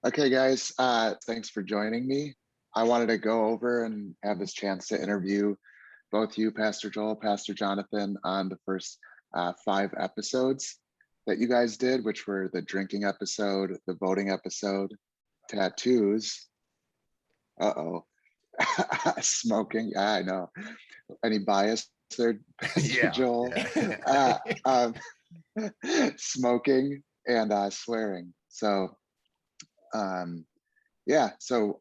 Okay, guys, thanks for joining me. I wanted to go over and have this chance to interview both you, Pastor Joel, Pastor Jonathan, on the first 5 episodes that you guys did, which were the drinking episode, the voting episode, tattoos. Uh-oh. Smoking. Yeah, I know. Any bias there, Pastor Joel? Smoking and swearing. So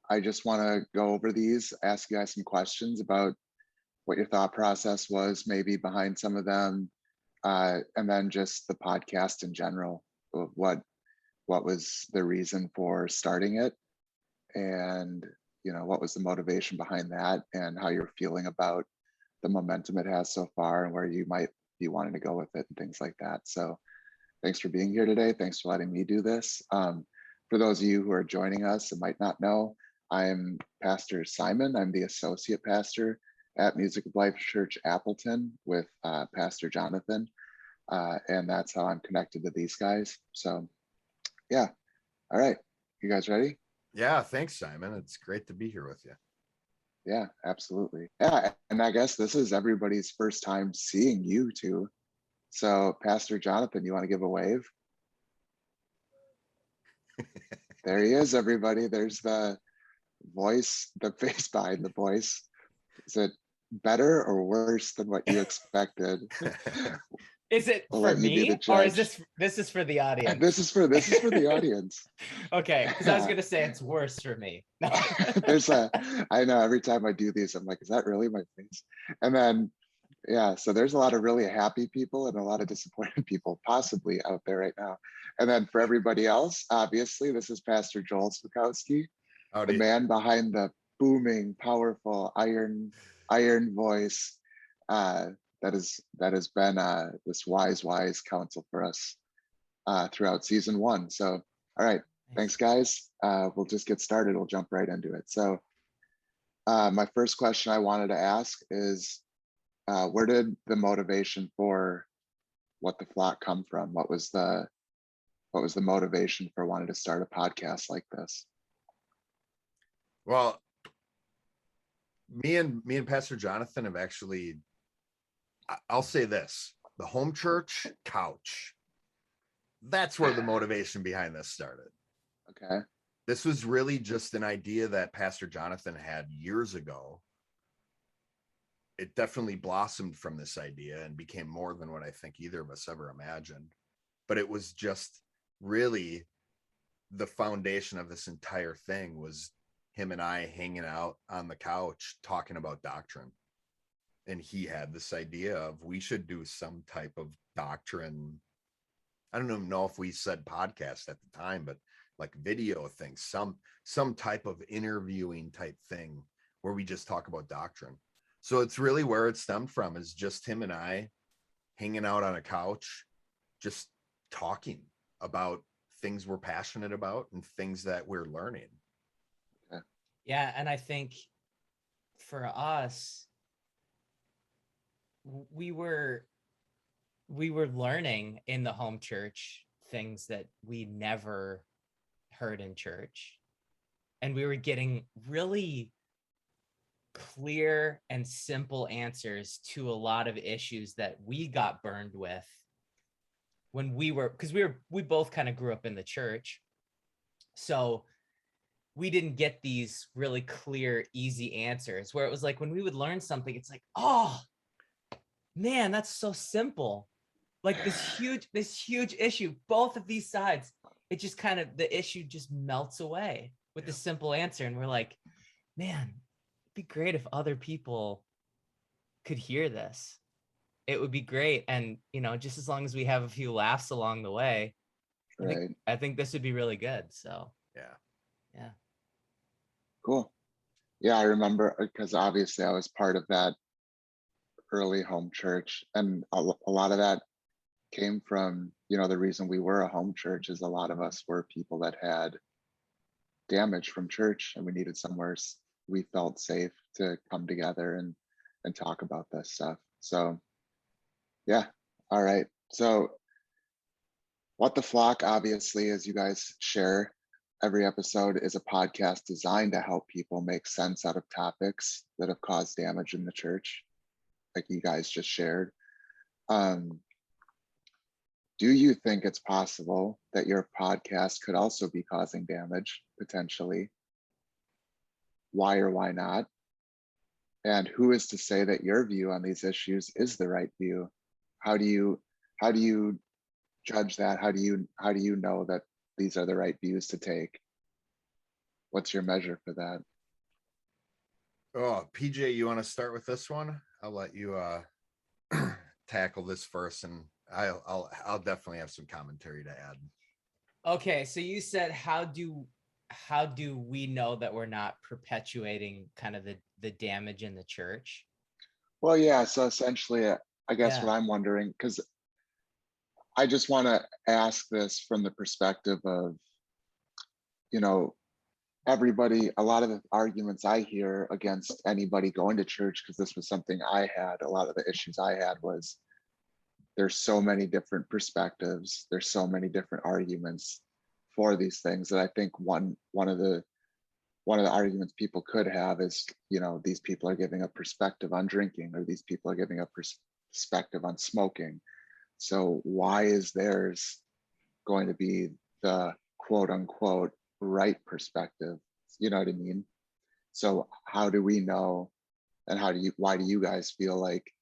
I just want to go over these, ask you guys some questions about what your thought process was, maybe behind some of them, and then just the podcast in general. What was the reason for starting it, and what was the motivation behind that, and how you're feeling about the momentum it has so far, and where you might be wanting to go with it, and things like that. So, thanks for being here today. Thanks for letting me do this. For those of you who are joining us and might not know, I'm Pastor Simon. I'm the associate pastor at Music of Life Church Appleton with Pastor Jonathan. And that's how I'm connected to these guys. So yeah. All right. You guys ready? Yeah. Thanks, Simon. It's great to be here with you. Yeah, absolutely. Yeah. And I guess this is everybody's first time seeing you two. So Pastor Jonathan, you want to give a wave? There he is, everybody. There's the voice, the face behind the voice. Is it better or worse than what you expected? Is it for me, or is this is for the audience? This is for the audience. Okay, because I was gonna say it's worse for me. I know every time I do these, I'm like, is that really my face? And then so there's a lot of really happy people and a lot of disappointed people possibly out there right now. And then for everybody else, obviously, this is Pastor Joel Spakowski, the man behind the booming, powerful iron voice that has been this wise counsel for us throughout season 1. So, all right, thanks, guys. We'll just get started. We'll jump right into it. So, my first question I wanted to ask is, where did the motivation for What the Flock come from? What was the motivation for wanting to start a podcast like this? Well, me and Pastor Jonathan have actually, I'll say this, the home church couch. That's where the motivation behind this started. Okay. This was really just an idea that Pastor Jonathan had years ago. It definitely blossomed from this idea and became more than what I think either of us ever imagined. But it was just really the foundation of this entire thing was him and I hanging out on the couch talking about doctrine. And he had this idea of we should do some type of doctrine. I don't even know if we said podcast at the time, but like video things, some type of interviewing type thing where we just talk about doctrine. So it's really where it stemmed from, is just him and I hanging out on a couch, just talking about things we're passionate about and things that we're learning. Yeah. And I think for us, we were learning in the home church things that we never heard in church. And we were getting really clear and simple answers to a lot of issues that we got burned with when we both kind of grew up in the church. So we didn't get these really clear, easy answers where it was like when we would learn something, it's like, oh man, that's so simple. Like this huge issue, both of these sides, it just kind of, the issue just melts away with the simple answer. And we're like, man, be great if other people could hear this. It would be great. And just as long as we have a few laughs along the way, right. I think this would be really good. So yeah, cool. I remember, because obviously I was part of that early home church, and a lot of that came from the reason we were a home church is a lot of us were people that had damage from church, and we needed somewhere we felt safe to come together and talk about this stuff. So all right, so What the Flock, obviously, as you guys share, every episode is a podcast designed to help people make sense out of topics that have caused damage in the church, like you guys just shared. Do you think it's possible that your podcast could also be causing damage potentially? Why or why not? And who is to say that your view on these issues is the right view? How do you judge that? How do you know that these are the right views to take? What's your measure for that? Oh, PJ, you want to start with this one? I'll let you tackle this first, and I'll definitely have some commentary to add. Okay, so you said how do we know that we're not perpetuating kind of the damage in the church? Well, yeah, so essentially, I guess Yeah. what I'm wondering, because I just want to ask this from the perspective of, you know, everybody, a lot of the arguments I hear against anybody going to church, because this was something I had, a lot of the issues I had was there's so many different perspectives, there's so many different arguments for these things that I think one of the arguments people could have is, you know, these people are giving a perspective on drinking, or these people are giving a perspective on smoking. So why is theirs going to be the quote unquote right perspective? You know what I mean? So how do we know, and why do you guys feel like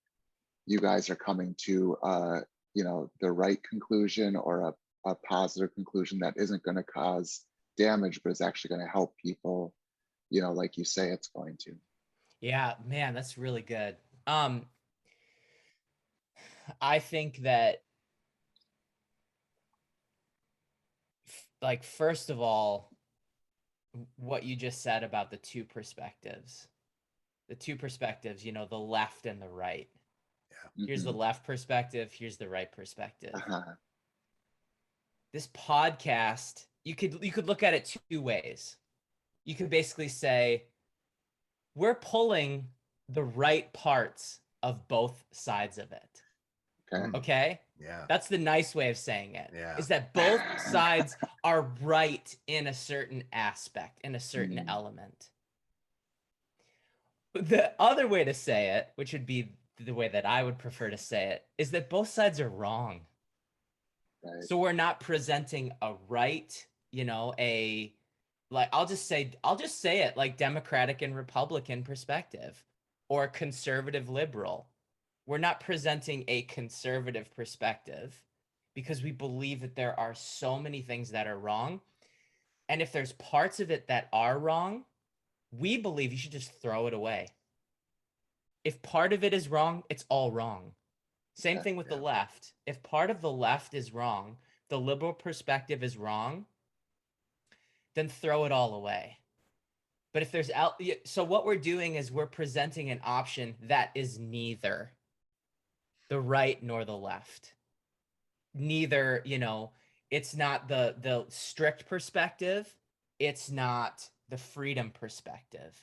you guys are coming to you know, the right conclusion, or a positive conclusion that isn't going to cause damage but is actually going to help people, you know, like you say it's going to? Yeah, man, that's really good. I think that, like, first of all, what you just said about the two perspectives, you know, the left and the right. Yeah. Here's the left perspective, here's the right perspective. Uh-huh. This podcast, you could look at it two ways. You could basically say we're pulling the right parts of both sides of it. Okay. Okay? Yeah. That's the nice way of saying it. Yeah. Is that both sides are right in a certain aspect, in a certain Mm. element. The other way to say it, which would be the way that I would prefer to say it, is that both sides are wrong. Right. So we're not presenting a right, you know, I'll just say it, like, Democratic and Republican perspective, or conservative liberal. We're not presenting a conservative perspective because we believe that there are so many things that are wrong. And if there's parts of it that are wrong, we believe you should just throw it away. If part of it is wrong, it's all wrong. Same thing with the left. If part of the left is wrong, the liberal perspective is wrong, then throw it all away. But if there's so what we're doing is we're presenting an option that is neither the right nor the left. Neither, you know, it's not the strict perspective, it's not the freedom perspective.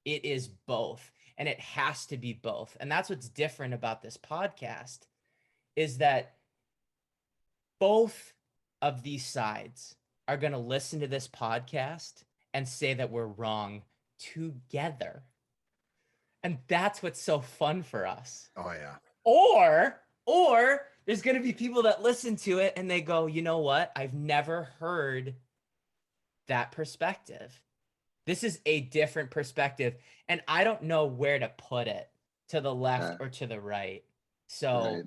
It is both, and it has to be both. And that's what's different about this podcast, is that both of these sides are going to listen to this podcast and say that we're wrong together. And that's what's so fun for us. Oh yeah. Or there's going to be people that listen to it and they go, you know what? I've never heard that perspective. This is a different perspective, and I don't know where to put it, to the left or to the right. So Right.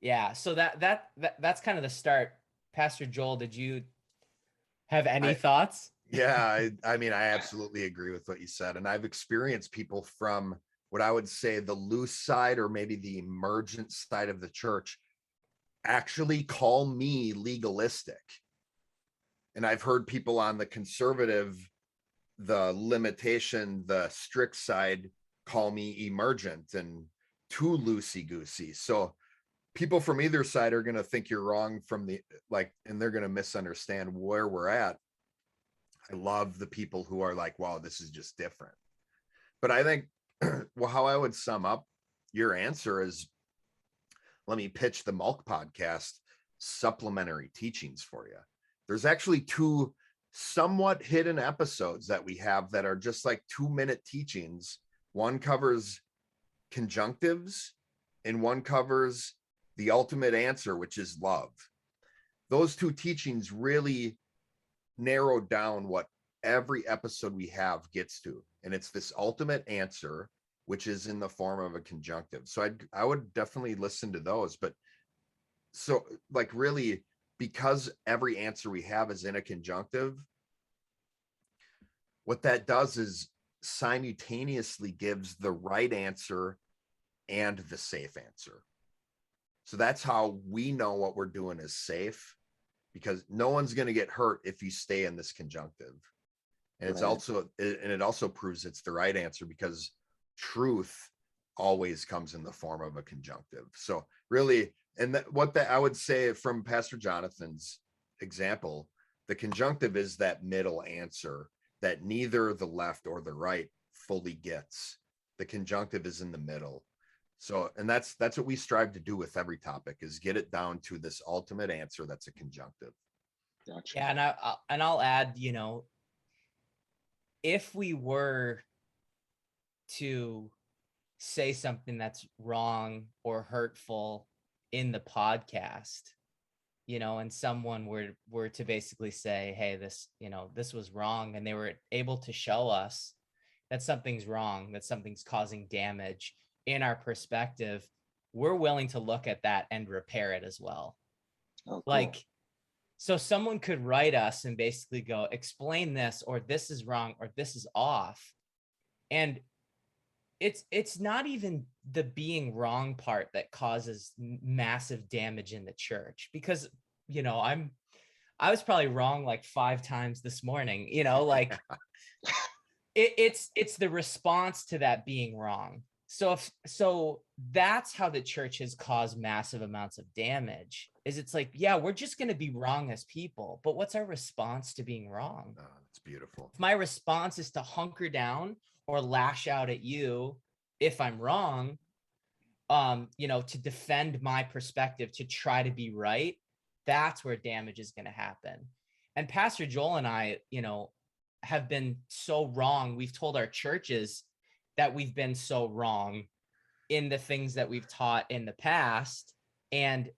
yeah, so that's kind of the start. Pastor Joel, did you have any thoughts? Yeah, I mean, I absolutely agree with what you said. And I've experienced people from what I would say the loose side, or maybe the emergent side of the church, actually call me legalistic. And I've heard people on the conservative, the limitation, the strict side, call me emergent and too loosey-goosey. So people from either side are going to think you're wrong from the, like, and they're going to misunderstand where we're at. I love the people who are like, wow, this is just different. But I think, well, how I would sum up your answer is, let me pitch the Mulk podcast supplementary teachings for you. There's actually two somewhat hidden episodes that we have that are just like 2-minute teachings. One covers conjunctives and one covers the ultimate answer, which is love. Those two teachings really narrow down what every episode we have gets to. And it's this ultimate answer, which is in the form of a conjunctive. So I would definitely listen to those. But so like really, because every answer we have is in a conjunctive, what that does is simultaneously gives the right answer and the safe answer. So that's how we know what we're doing is safe, because no one's going to get hurt if you stay in this conjunctive. And it's also, and it also proves it's the right answer, because truth always comes in the form of a conjunctive. So really, and I would say from Pastor Jonathan's example, the conjunctive is that middle answer that neither the left or the right fully gets. The conjunctive is in the middle. So, and that's what we strive to do with every topic, is get it down to this ultimate answer that's a conjunctive. Gotcha. Yeah, and I'll add, if we were to say something that's wrong or hurtful in the podcast, and someone were to basically say, hey, this was wrong, and they were able to show us that something's wrong, that something's causing damage in our perspective, we're willing to look at that and repair it as well. Oh, cool. Like, so someone could write us and basically go, explain this, or this is wrong, or this is off. And it's not even the being wrong part that causes massive damage in the church, because, I was probably wrong like 5 times this morning, like it's the response to that being wrong. So that's how the church has caused massive amounts of damage, is it's like, yeah, we're just going to be wrong as people, but what's our response to being wrong? Oh, that's beautiful. If my response is to hunker down or lash out at you if I'm wrong, to defend my perspective, to try to be right, that's where damage is going to happen. And Pastor Joel and I, have been so wrong. We've told our churches that we've been so wrong in the things that we've taught in the past. And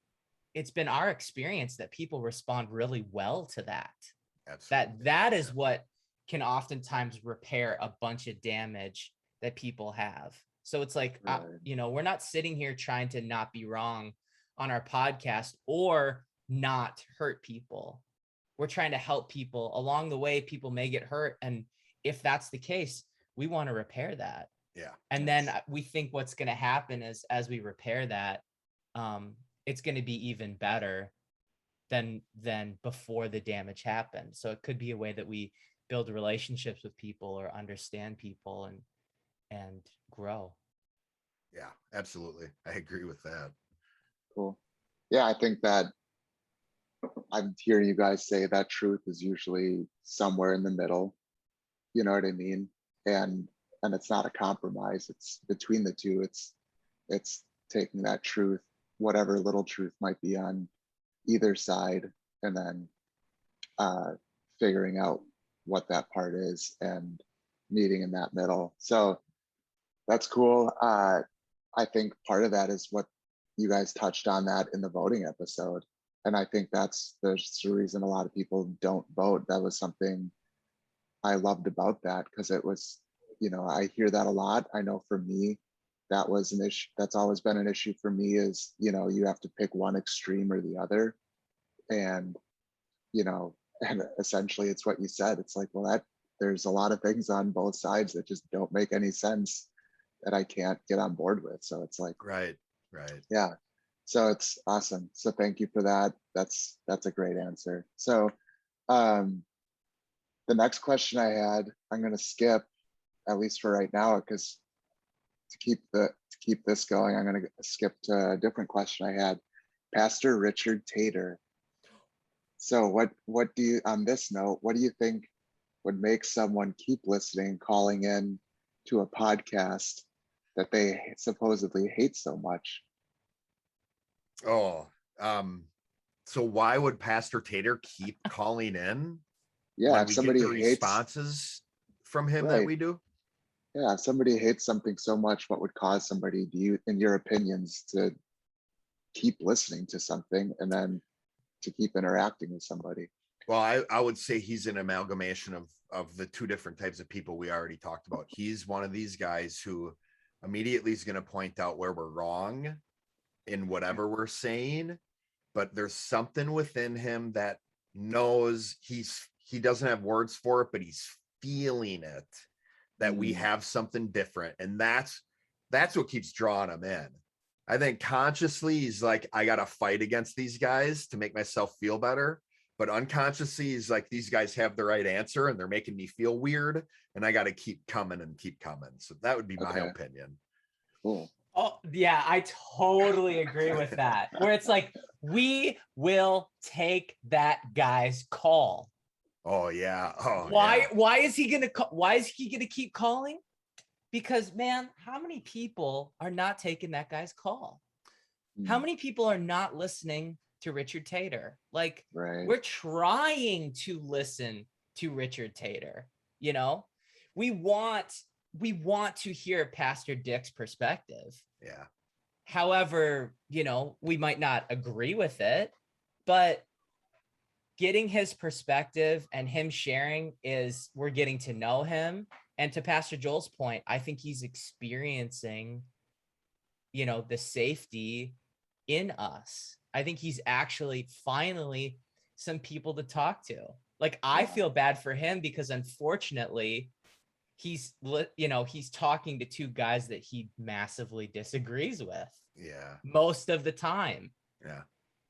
it's been our experience that people respond really well to that. Absolutely. That is what can oftentimes repair a bunch of damage that people have. So it's like, we're not sitting here trying to not be wrong on our podcast or not hurt people. We're trying to help people along the way. People may get hurt. And if that's the case, we want to repair that. Yeah. And then we think what's going to happen is, as we repair that, it's going to be even better than before the damage happened. So it could be a way that we build relationships with people or understand people and grow. Yeah, absolutely. I agree with that. Cool. Yeah, I think that I'm hearing you guys say that truth is usually somewhere in the middle. You know what I mean? And it's not a compromise. It's between the two. It's taking that truth, whatever little truth might be on either side, and then figuring out what that part is and meeting in that middle. So that's cool. I think part of that is what you guys touched on that in the voting episode. And I think there's the reason a lot of people don't vote. That was something I loved about that, because it was, I hear that a lot. I know for me, that was an issue. That's always been an issue for me, is, you have to pick one extreme or the other. And, and essentially it's what you said. It's like, well, there's a lot of things on both sides that just don't make any sense, that I can't get on board with. So it's like, Right. Yeah. So it's awesome. So thank you for that. That's a great answer. So the next question I had, I'm going to skip, at least for right now, because to keep this going, I'm going to skip to a different question I had. Pastor Richard Tater. So what do you, on this note, what do you think would make someone keep listening, calling in to a podcast that they supposedly hate so much? Oh, so why would Pastor Tater keep calling in? Yeah, when if we get somebody the hates, responses from him that right. we do. Yeah, if somebody hates something so much, what would cause somebody, do you, in your opinions, to keep listening to something and then to keep interacting with somebody? Well, I would say he's an amalgamation of the two different types of people we already talked about. He's one of these guys who immediately is going to point out where we're wrong in whatever we're saying, but there's something within him that knows he doesn't have words for it, but he's feeling it, that we have something different. And that's what keeps drawing him in. I think consciously he's like, I got to fight against these guys to make myself feel better. But unconsciously, he's like, these guys have the right answer and they're making me feel weird. And I got to keep coming and keep coming. So that would be my opinion. Cool. Oh, yeah, I totally agree with that. Where it's like, we will take that guy's call. Oh, yeah. Oh, Why is he going to call? Why is he going to keep calling? Because, man, how many people are not taking that guy's call? How many people are not listening to Richard Tater? Like, we're trying to listen to Richard Tater. You know, we want to hear Pastor Dick's perspective. Yeah. However, you know, we might not agree with it, but getting his perspective and him sharing is, we're getting to know him. And to Pastor Joel's point, I think he's experiencing, you know, the safety in us. I think he's actually finally some people to talk to. Like, I feel bad for him because unfortunately he's talking to two guys that he massively disagrees with. Yeah. Most of the time. Yeah.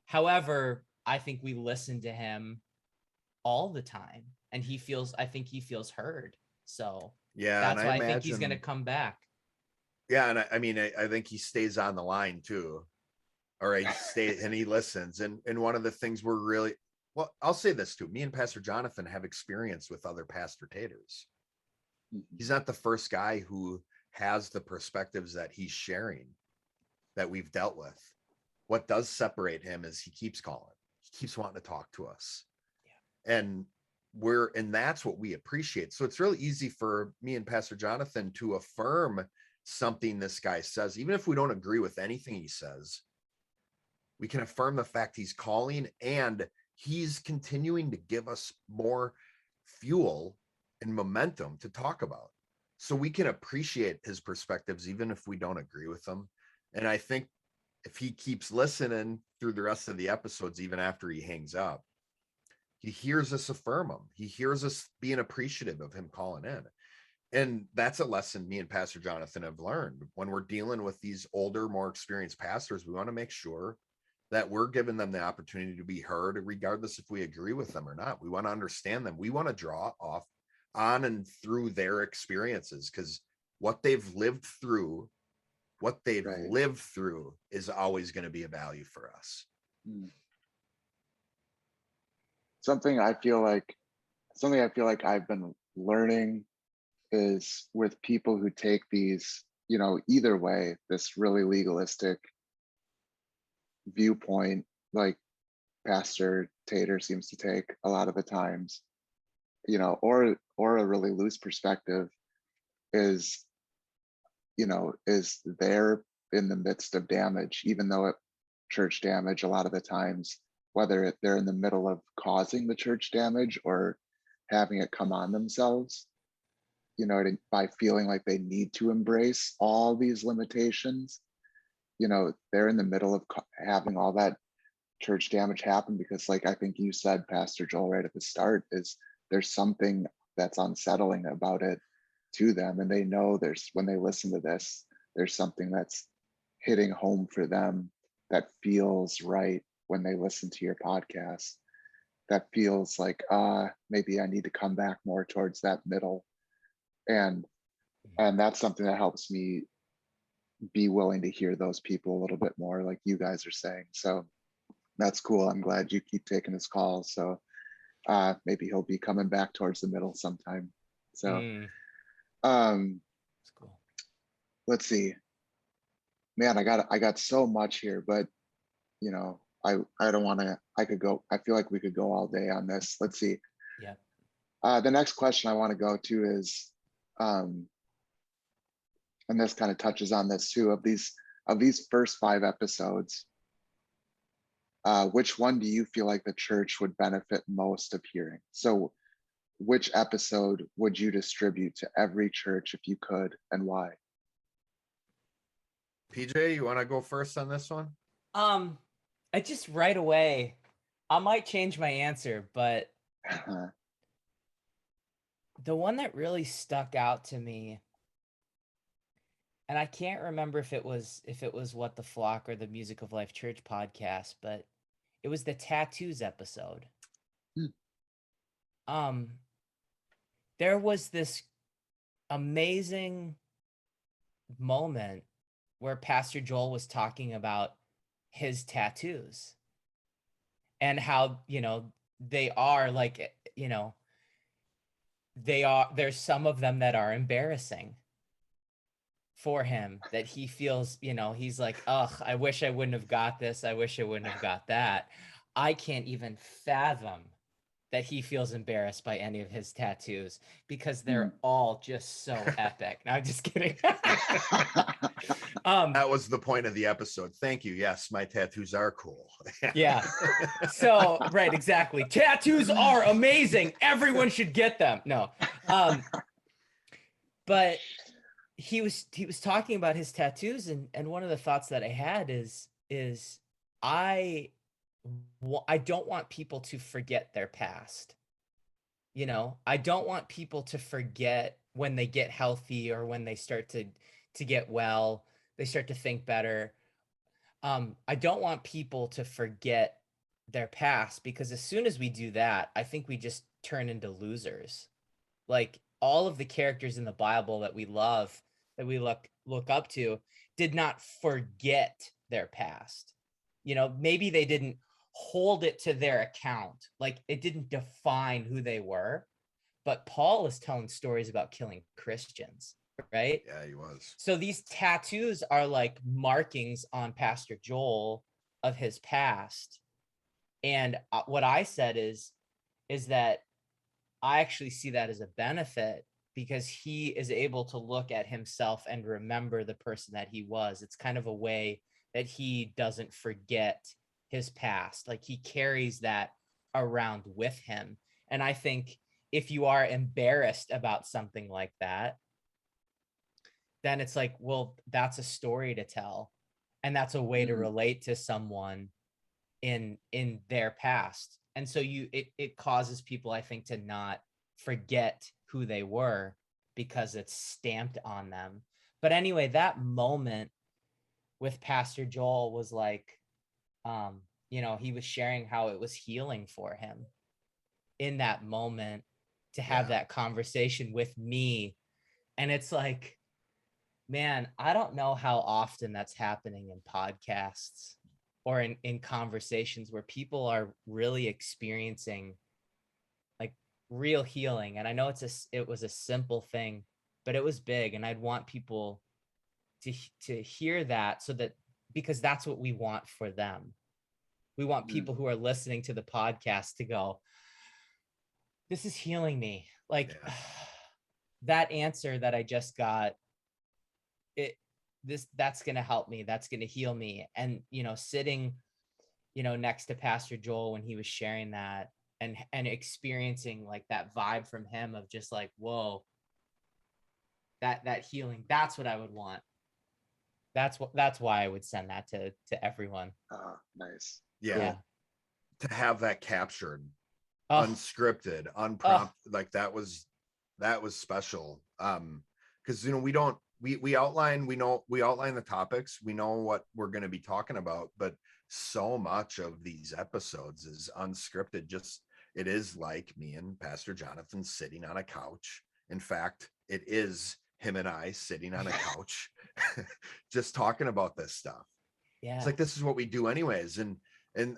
However, I think we listen to him all the time and I think he feels heard. So yeah, that's why I think he's going to come back. Yeah. And I mean, I think he stays on the line too. All right. And he listens. And one of the things we're really, well, I'll say this too. Me and Pastor Jonathan have experience with other Pastor Taters. He's not the first guy who has the perspectives that he's sharing that we've dealt with. What does separate him is he keeps calling. He keeps wanting to talk to us. Yeah. And that's what we appreciate. So it's really easy for me and Pastor Jonathan to affirm something this guy says. Even if we don't agree with anything he says, we can affirm the fact he's calling and he's continuing to give us more fuel and momentum to talk about. So we can appreciate his perspectives, even if we don't agree with them. And I think if he keeps listening through the rest of the episodes, even after he hangs up, he hears us affirm him. He hears us being appreciative of him calling in. And that's a lesson me and Pastor Jonathan have learned. When we're dealing with these older, more experienced pastors, we want to make sure that we're giving them the opportunity to be heard, regardless if we agree with them or not. We want to understand them. We want to draw off on and through their experiences, because what they've lived through is always going to be a value for us. Something I feel like I've been learning is with people who take these, you know, either way, this really legalistic viewpoint, like Pastor Tater seems to take a lot of the times, you know, or a really loose perspective, is, you know, is they're in the midst of damage, even though church damage a lot of the times, whether they're in the middle of causing the church damage or having it come on themselves, you know, by feeling like they need to embrace all these limitations, you know, they're in the middle of having all that church damage happen because, like, I think you said, Pastor Joel, right at the start, is there's something that's unsettling about it to them. And they know when they listen to this, there's something that's hitting home for them that feels right when they listen to your podcast, that feels like, maybe I need to come back more towards that middle. And that's something that helps me be willing to hear those people a little bit more, like you guys are saying. So that's cool. I'm glad you keep taking his calls. So maybe he'll be coming back towards the middle sometime. So that's cool. Let's see. Man, I got so much here, but you know, I don't want to, I feel like we could go all day on this. Let's see. Yeah. The next question I want to go to is, and this kind of touches on this too, of these first 5 episodes, which one do you feel like the church would benefit most of hearing? So which episode would you distribute to every church if you could, and why? PJ, you want to go first on this one? I just right away, I might change my answer, but the one that really stuck out to me, and I can't remember if it was What the Flock or the Music of Life Church podcast, but it was the tattoos episode. There was this amazing moment where Pastor Joel was talking about his tattoos and how, they are like, there's some of them that are embarrassing for him, that he feels, he's like, ugh, I wish I wouldn't have got this. I wish I wouldn't have got that. I can't even fathom that he feels embarrassed by any of his tattoos because they're all just so epic. No, I'm just kidding. That was the point of the episode. Thank you. Yes, my tattoos are cool. Yeah. So, right, exactly. Tattoos are amazing. Everyone should get them. No. But he was talking about his tattoos, and one of the thoughts that I had is I don't want people to forget their past. I don't want people to forget when they get healthy or when they start to get well, they start to think better. I don't want people to forget their past, because as soon as we do that, I think we just turn into losers. Like all of the characters in the Bible that we love, that we look up to, did not forget their past. Maybe they didn't hold it to their account. Like it didn't define who they were. But Paul is telling stories about killing Christians, right? Yeah, he was. So these tattoos are like markings on Pastor Joel of his past. And what I said is that I actually see that as a benefit, because he is able to look at himself and remember the person that he was. It's kind of a way that he doesn't forget his past. Like he carries that around with him. And I think if you are embarrassed about something like that, then it's like, well, that's a story to tell. And that's a way to relate to someone in their past. And so it causes people, I think, to not forget who they were because it's stamped on them. But anyway, that moment with Pastor Joel was like, he was sharing how it was healing for him in that moment to have that conversation with me. And it's like, man, I don't know how often that's happening in podcasts or in conversations where people are really experiencing like real healing. And I know it was a simple thing, but it was big. And I'd want people to hear that, so that, because that's what we want for them. We want people who are listening to the podcast to go, this is healing me. Like that answer that I just got, that's going to help me. That's going to heal me. And, sitting, next to Pastor Joel when he was sharing that and experiencing like that vibe from him of just like, whoa, that healing, that's what I would want. That's why I would send that to everyone. Nice. Yeah. To have that captured, unscripted, unprompted, like that was special. Because we outline the topics, we know what we're going to be talking about, but so much of these episodes is unscripted. Just, it is like me and Pastor Jonathan sitting on a couch. In fact, it is him and I sitting on a couch just talking about this stuff. Yeah, it's like, this is what we do anyways. And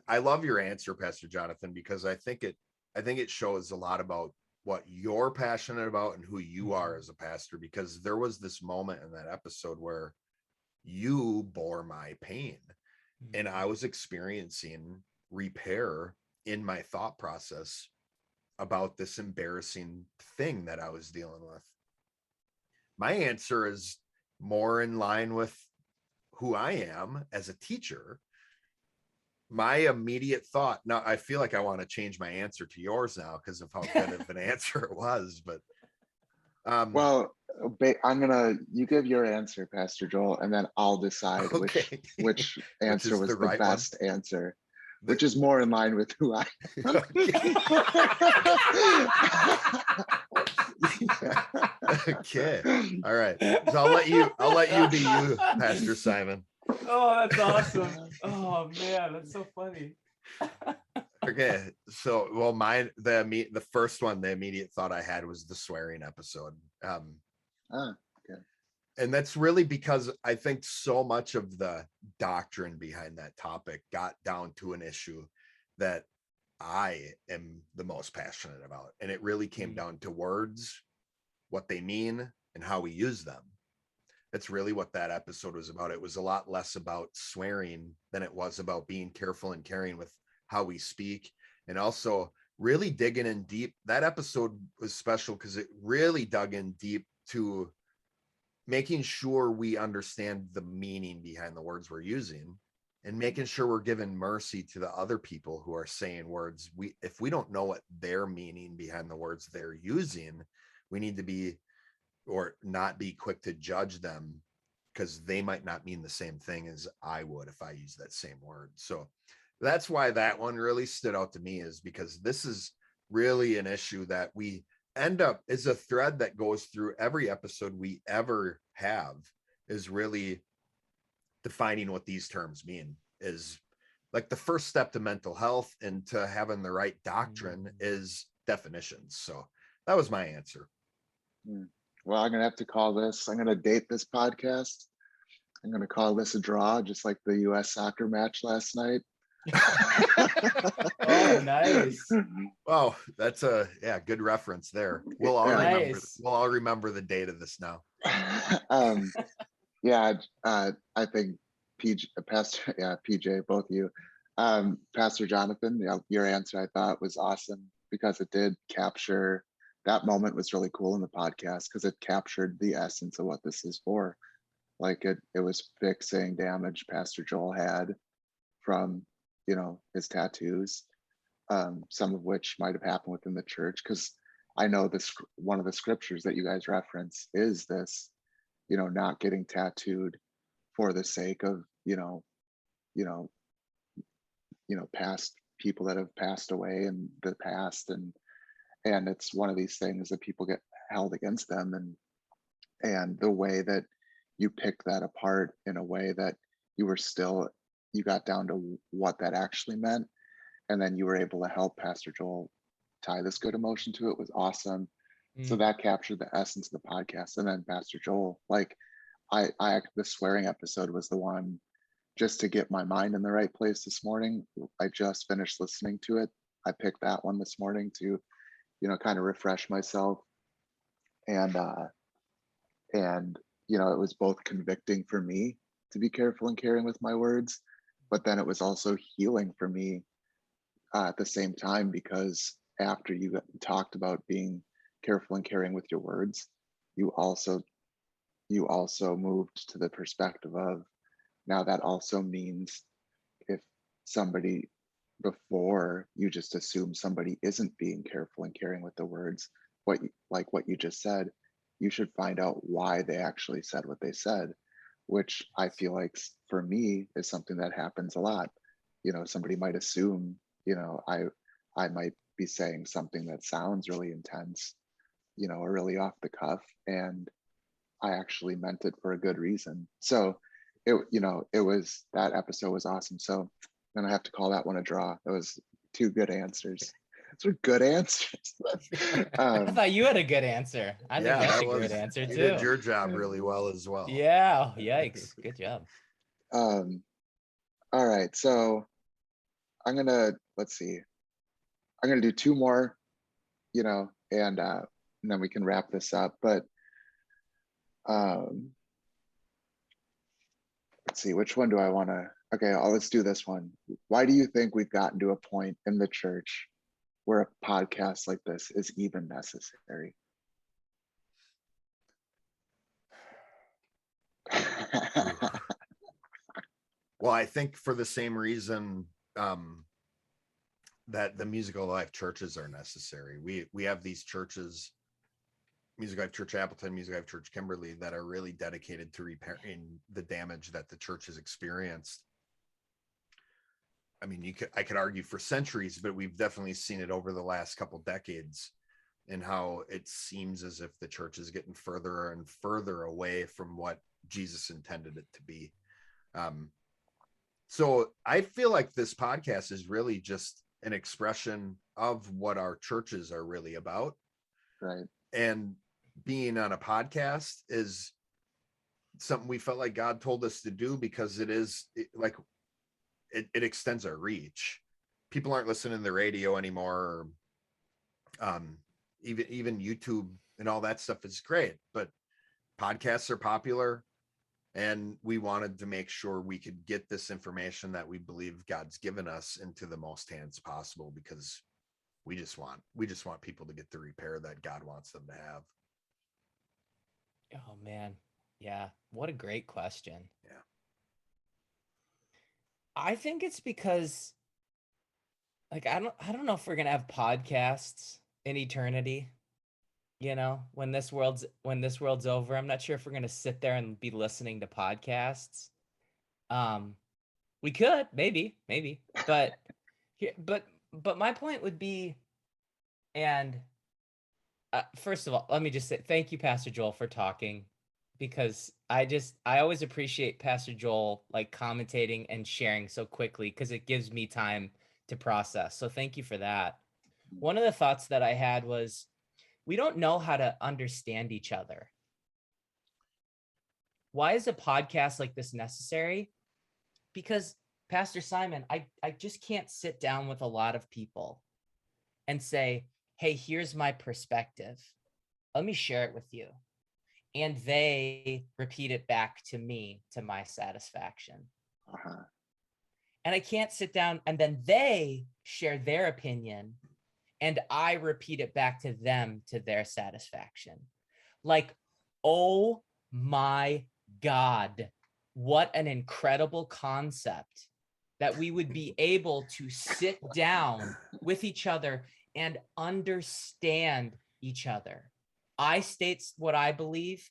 I love your answer, Pastor Jonathan, because I think it shows a lot about what you're passionate about and who you are as a pastor, because there was this moment in that episode where you bore my pain and I was experiencing repair in my thought process about this embarrassing thing that I was dealing with? My answer is more in line with who I am as a teacher. My immediate thought, now I feel like I want to change my answer to yours now because of how good of an answer it was, but well, you give your answer, Pastor Joel, and then I'll decide okay. which answer is was the right best answer, The- which is more in line with who I am. Okay. All right. So I'll let you be you, Pastor Simon. Oh, that's awesome. Oh man, that's so funny. Okay. So the first one, the immediate thought I had was the swearing episode. Okay. And that's really because I think so much of the doctrine behind that topic got down to an issue that I am the most passionate about. And it really came down to words, what they mean, and how we use them. That's really what that episode was about. It was a lot less about swearing than it was about being careful and caring with how we speak, and also really digging in deep. That episode was special because it really dug in deep to making sure we understand the meaning behind the words we're using, and making sure we're giving mercy to the other people who are saying words. If we don't know what their meaning behind the words they're using, we need to be or not be quick to judge them, because they might not mean the same thing as I would if I use that same word. So that's why that one really stood out to me, is because this is really an issue that we end up is a thread that goes through every episode we ever have, is really defining what these terms mean. Is like the first step to mental health and to having the right doctrine is definitions. So that was my answer. Well, I'm gonna have to call this. I'm gonna date this podcast. I'm gonna call this a draw, just like the U.S. soccer match last night. Oh, nice. Oh, that's a good reference there. We'll all remember the date of this now. I think PJ, both of you, Pastor Jonathan, your answer I thought was awesome, because it did capture that moment. Was really cool in the podcast because it captured the essence of what this is for. Like it was fixing damage Pastor Joel had from his tattoos, some of which might have happened within the church, because I know this one of the scriptures that you guys reference is this, not getting tattooed for the sake of past people that have passed away in the past, and it's one of these things that people get held against them, and the way that you pick that apart in a way that you got down to what that actually meant, and then you were able to help Pastor Joel tie this good emotion to it was awesome. So that captured the essence of the podcast. And then Pastor Joel, like the swearing episode was the one, just to get my mind in the right place this morning. I just finished listening to it. I picked that one this morning to kind of refresh myself, and it was both convicting for me to be careful and caring with my words, but then it was also healing for me at the same time, because after you talked about being careful and caring with your words, you also moved to the perspective of, now that also means if somebody, before you just assume somebody isn't being careful and caring with the words, what you just said, you should find out why they actually said what they said, which I feel like for me is something that happens a lot. Somebody might assume, I might be saying something that sounds really intense, or really off the cuff, and I actually meant it for a good reason. So that episode was awesome. So then I have to call that one a draw. That was two good answers. Those are good answers. I thought you had a good answer. I think that's a great answer you too. did your job really well as well. Yeah. Yikes. Good job. All right. So let's see. I'm gonna do two more, and then we can wrap this up. But let's see, which one do I want to? Okay, let's do this one. Why do you think we've gotten to a point in the church where a podcast like this is even necessary? Well, I think for the same reason that the Musical Life churches are necessary. We have these churches, Musical Life Church Appleton, Musical Life Church Kimberly, that are really dedicated to repairing the damage that the church has experienced. I mean, I could argue for centuries, but we've definitely seen it over the last couple decades, and how it seems as if the church is getting further and further away from what Jesus intended it to be. So I feel like this podcast is really just an expression of what our churches are really about. Right. And being on a podcast is something we felt like God told us to do, because it extends our reach. People aren't listening to the radio anymore. Even YouTube and all that stuff is great, but podcasts are popular. And we wanted to make sure we could get this information that we believe God's given us into the most hands possible, because we just want people to get the repair that God wants them to have. Oh man. Yeah. What a great question. Yeah. I think it's because, like, I don't know if we're gonna have podcasts in eternity. You know, when this world's over, I'm not sure if we're gonna sit there and be listening to podcasts. We could, maybe, but but my point would be, and first of all, let me just say thank you, Pastor Joel, for talking, because I always appreciate Pastor Joel like commentating and sharing so quickly, because it gives me time to process. So thank you for that. One of the thoughts that I had was, we don't know how to understand each other. Why is a podcast like this necessary? Because, Pastor Simon, I just can't sit down with a lot of people and say, hey, here's my perspective. Let me share it with you. And they repeat it back to me to my satisfaction. Uh-huh. And I can't sit down and then they share their opinion and I repeat it back to them to their satisfaction. Like, oh my God, what an incredible concept that we would be able to sit down with each other and understand each other. I state what I believe,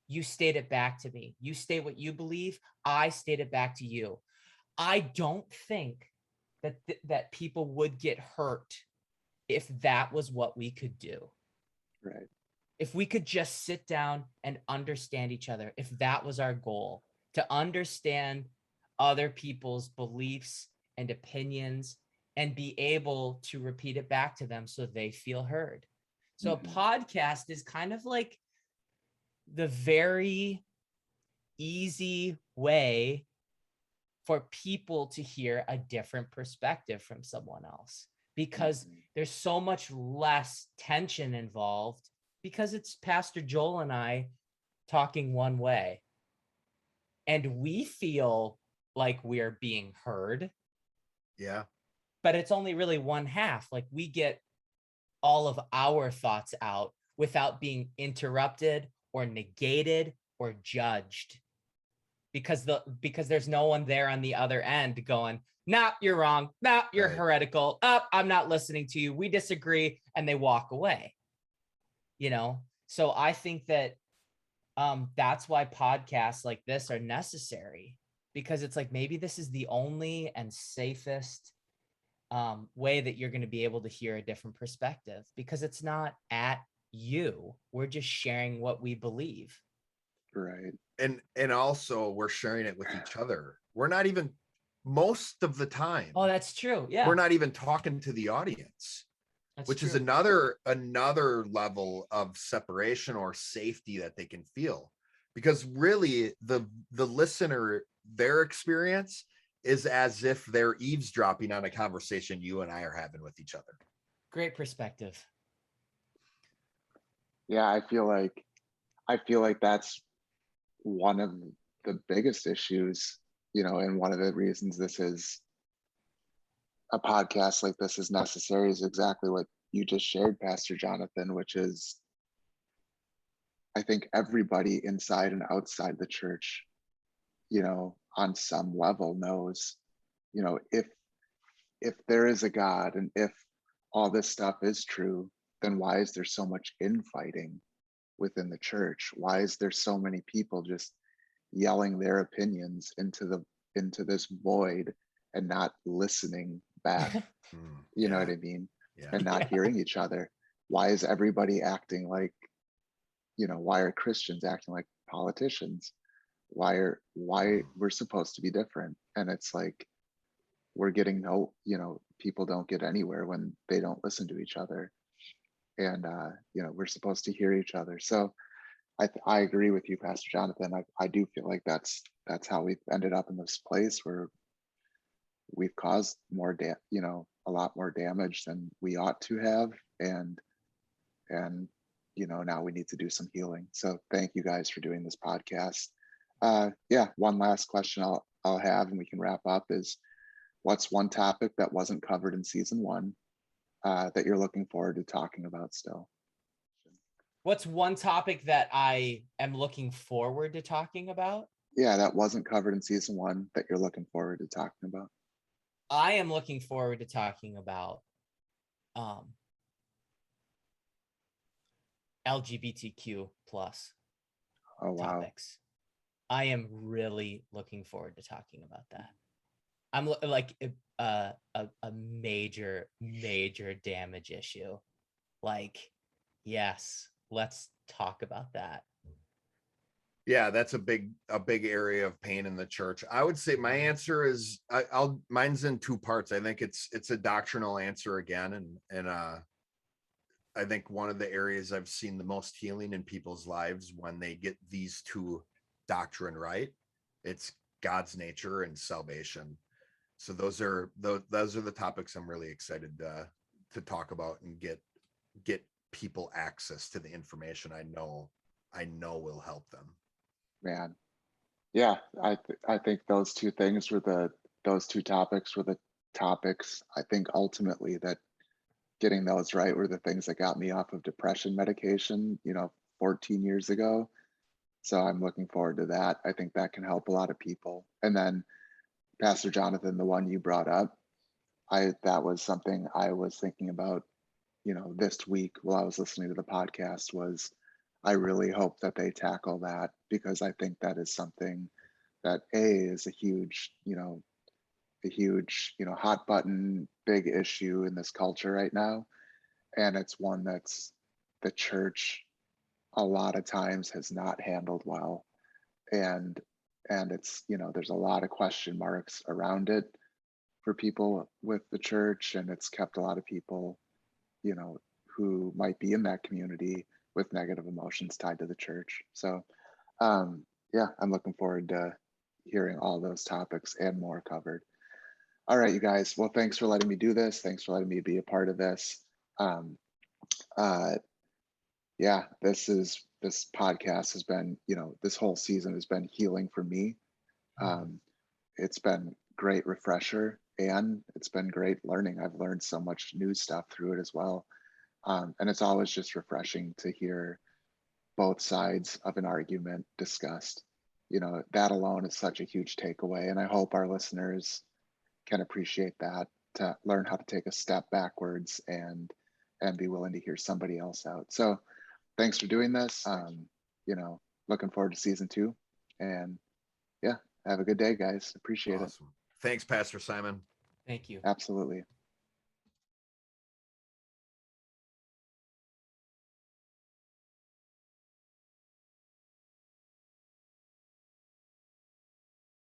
you state it back to me. You state what you believe, I state it back to you. I don't think that people would get hurt if that was what we could do. Right. If we could just sit down and understand each other, if that was our goal, to understand other people's beliefs and opinions and be able to repeat it back to them so they feel heard. So a podcast is kind of like the very easy way for people to hear a different perspective from someone else, because there's so much less tension involved, because it's Pastor Joel and I talking one way. And we feel like we're being heard. Yeah. But it's only really one half. Like, we get all of our thoughts out without being interrupted or negated or judged. Because there's no one there on the other end going, nah, you're wrong. Nah, you're Right. heretical. I'm not listening to you. We disagree. And they walk away. You know? So I think that that's why podcasts like this are necessary, because it's like, maybe this is the only and safest way that you're going to be able to hear a different perspective, because it's not at you. We're just sharing what we believe. Right. And also we're sharing it with each other. We're not even, most of the time. Oh, that's true. Yeah. We're not even talking to the audience, That's which true. is another level of separation or safety that they can feel, because really the listener, their experience is as if they're eavesdropping on a conversation you and I are having with each other. Great perspective. Yeah, I feel like that's one of the biggest issues, and one of the reasons this is a podcast like this is necessary is exactly what you just shared, Pastor Jonathan, which is, I think everybody inside and outside the church, on some level knows, if there is a God and if all this stuff is true, then why is there so much infighting within the church? Why is there so many people just yelling their opinions into this void and not listening back? You know what I mean? Yeah. And not hearing each other. Why is everybody acting like, why are Christians acting like politicians? Why we're supposed to be different? And it's like, we're getting people don't get anywhere when they don't listen to each other. And, we're supposed to hear each other. So I agree with you, Pastor Jonathan. I do feel like that's how we've ended up in this place where we've caused a lot more damage than we ought to have. And now we need to do some healing. So thank you guys for doing this podcast. One last question I'll have, and we can wrap up, is what's one topic that wasn't covered in season 1 that you're looking forward to talking about still? What's one topic that I am looking forward to talking about? Yeah, that wasn't covered in season 1 that you're looking forward to talking about. I am looking forward to talking about LGBTQ plus topics. I am really looking forward to talking about that. I'm like a major damage issue. Like, yes, let's talk about that. Yeah, that's a big area of pain in the church. I would say my answer is mine's in 2 parts. I think it's a doctrinal answer again, and I think one of the areas I've seen the most healing in people's lives when they get these 2 doctrine right, it's God's nature and salvation. So those are the topics I'm really excited to talk about and get people access to the information I know will help them. Man, yeah, I think those 2 topics were the topics. I think ultimately that getting those right were the things that got me off of depression medication, 14 years ago. So I'm looking forward to that. I think that can help a lot of people. And then Pastor Jonathan, the one you brought up, that was something I was thinking about, this week while I was listening to the podcast. Was I really hope that they tackle that, because I think that is something that is a huge, hot button, big issue in this culture right now. And it's one that's the church a lot of times has not handled well. And it's, there's a lot of question marks around it for people with the church, and it's kept a lot of people, who might be in that community with negative emotions tied to the church. So I'm looking forward to hearing all those topics and more covered. All right, you guys. Well, thanks for letting me do this. Thanks for letting me be a part of this. This podcast has been, this whole season has been healing for me. It's been great refresher, and it's been great learning. I've learned so much new stuff through it as well. And it's always just refreshing to hear both sides of an argument discussed. That alone is such a huge takeaway. And I hope our listeners can appreciate that, to learn how to take a step backwards and be willing to hear somebody else out. So thanks for doing this. Looking forward to season 2, and have a good day, guys. Appreciate it. Thanks, Pastor Simon. Thank you. Absolutely.